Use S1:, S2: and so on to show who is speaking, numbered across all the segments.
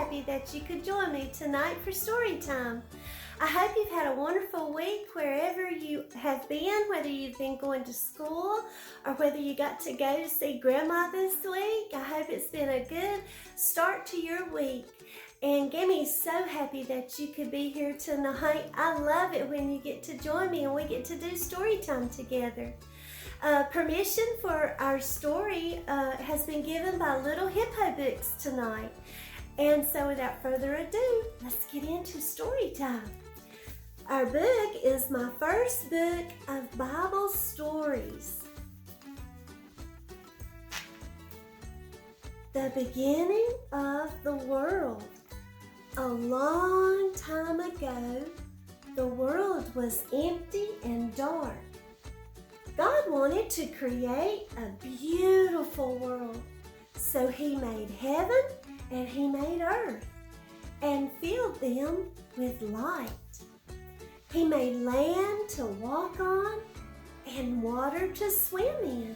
S1: happy that you could join me tonight for story time. I hope you've had a wonderful week wherever you have been, whether you've been going to school or whether you got to go to see Grandma this week. I hope it's been a good start to your week. And Gammie's so happy that you could be here tonight. I love it when you get to join me and we get to do story time together. Permission for our story has been given by Little Hippo Books tonight. And so without further ado, let's get into story time. Our book is my first book of Bible stories. The beginning of the world. A long time ago, the world was empty and dark. God wanted to create a beautiful world, so He made heaven and He made earth and filled them with light. He made land to walk on and water to swim in.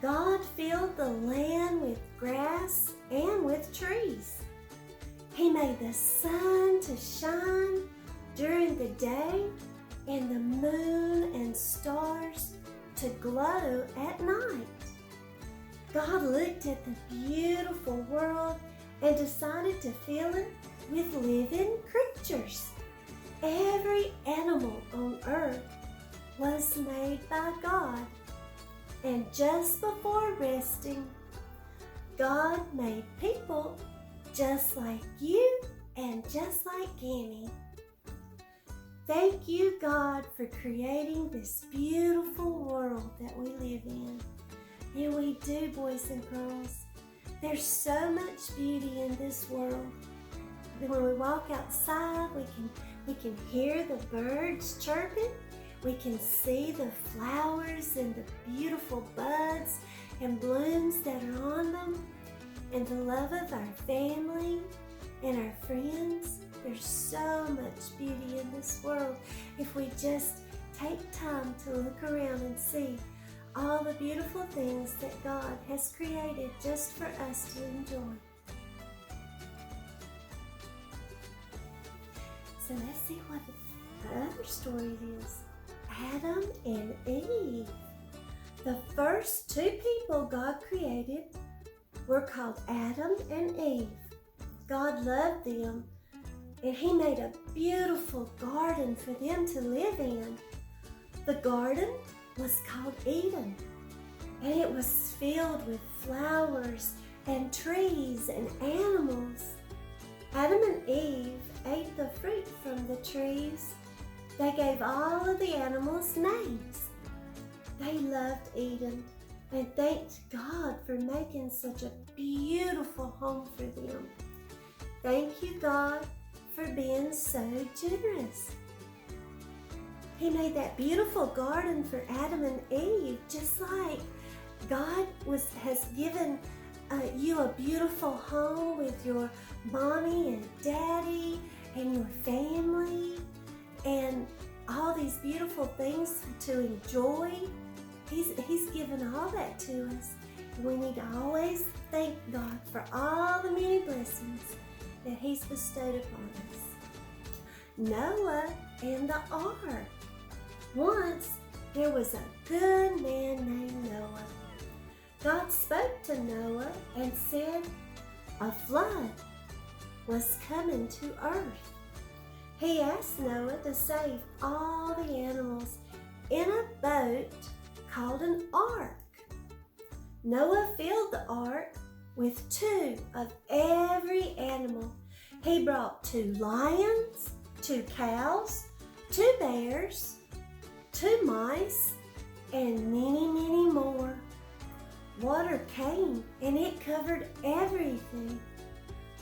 S1: God filled the land with grass and with trees. He made the sun to shine during the day and the moon and stars to glow at night. God looked at the beautiful world and decided to fill it with living creatures. Every animal on earth was made by God. And just before resting, God made people just like you and just like Gammie. Thank you, God, for creating this beautiful world that we live in. And we do, boys and girls. There's so much beauty in this world. When we walk outside, we can hear the birds chirping. We can see the flowers and the beautiful buds and blooms that are on them. And the love of our family and our friends. There's so much beauty in this world if we just take time to look around and see all the beautiful things that God has created just for us to enjoy. So let's see what the other story is. Adam and Eve. The first two people God created were called Adam and Eve. God loved them, and He made a beautiful garden for them to live in. The garden was called Eden, and it was filled with flowers and trees and animals. Adam and Eve ate the fruit from the trees. They gave all of the animals names. They loved Eden and thanked God for making such a beautiful home for them. Thank you, God, for being so generous. He made that beautiful garden for Adam and Eve, just like God has given you a beautiful home with your mommy and daddy and your family and all these beautiful things to enjoy. He's given all that to us. And we need to always thank God for all the many blessings that He's bestowed upon us. Noah and the Ark. Once there was a good man named Noah. God spoke to Noah and said a flood was coming to earth. He asked Noah to save all the animals in a boat called an ark. Noah filled the ark with 2 of every animal. He brought 2 lions, 2 cows, 2 bears, 2 mice, and many, many more. Water came and it covered everything.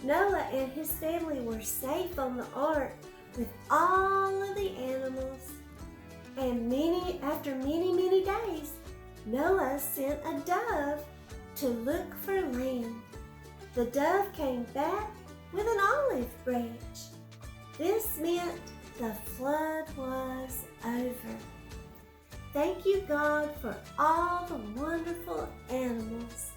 S1: Noah and his family were safe on the ark with all of the animals. And after many, many days, Noah sent a dove to look for land. The dove came back with an olive branch. This meant the flood was over. Thank you, God, for all the wonderful animals.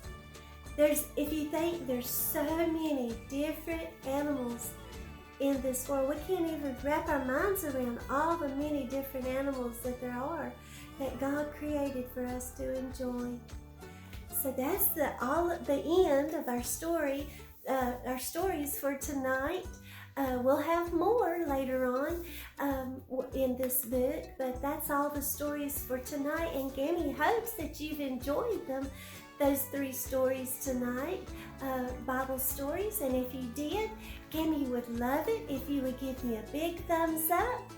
S1: If you think there's so many different animals in this world, we can't even wrap our minds around all the many different animals that there are that God created for us to enjoy. So that's the end of our story, our stories for tonight. We'll have more later on in this book, but that's all the stories for tonight. And Gammie hopes that you've enjoyed them, those 3 stories tonight, Bible stories. And if you did, Gammie would love it if you would give me a big thumbs up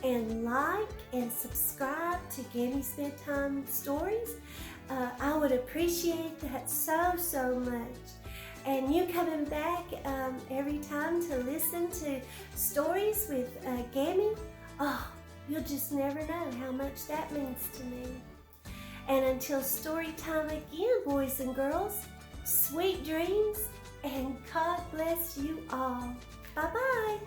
S1: and like and subscribe to Gammie's Bedtime Stories. I would appreciate that so much. And you coming back every time to listen to stories with Gammie, oh, you'll just never know how much that means to me. And until story time again, boys and girls, sweet dreams, and God bless you all. Bye-bye.